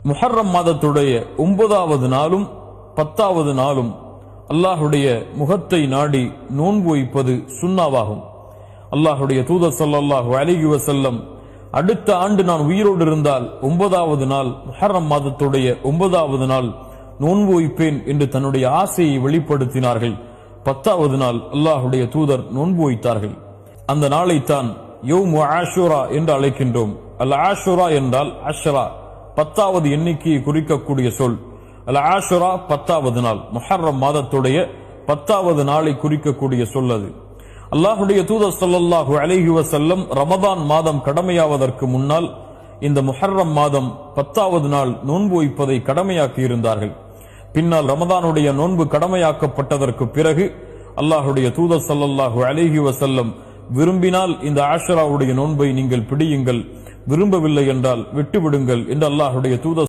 முஹர்ரம் மாதத்துடைய 9வது நாளும் 10வது நாளும் அல்லாஹுடைய முகத்தை நாடி நோன்பு வைப்பது சுன்னாவாகும். அல்லாஹுடைய தூதர் ஸல்லல்லாஹு அலைஹி வஸல்லம் அடுத்த ஆண்டு நான் உயிரோடு இருந்தால் 9வது நாள் முஹர்ரம் மாதத்துடைய 9வது நாள் நோன்பு வைப்பேன் என்று தன்னுடைய ஆசையை வெளிப்படுத்தினார்கள். 10வது நாள் அல்லாஹுடைய தூதர் நோன்பு வைத்தார்கள். அந்த நாளைத்தான் யௌமு ஆஷுரா என்று அழைக்கின்றோம். அல் ஆஷுரா என்றால் அஷ்ரா, 10வது எண்ணிக்கையை குறிக்கக்கூடிய சொல். அல் ஆஷுரா 10வது நாள், முஹர்ரம் மாதத்துடைய 10வது நாளை குறிக்கக்கூடிய சொல் அது. அல்லாஹுடைய தூதர் ஸல்லல்லாஹு அலைஹி வஸல்லம் ரமதான் மாதம் கடமையாவதற்கு முன்னால் இந்த முஹர்ரம் மாதம் 10வது நாள் நோன்பு வைப்பதை கடமையாக்கி இருந்தார்கள். பின்னால் ரமதானுடைய நோன்பு கடமையாக்கப்பட்டதற்கு பிறகு அல்லாஹுடைய தூதர் ஸல்லல்லாஹு அலைஹி வஸல்லம் விரும்பினால் இந்த ஆஷுராவுடைய நோன்பை நீங்கள் பிடியுங்கள், விரும்பவில்லை என்றால் விட்டுவிடுங்கள் என்று அல்லாஹுடைய தூதர்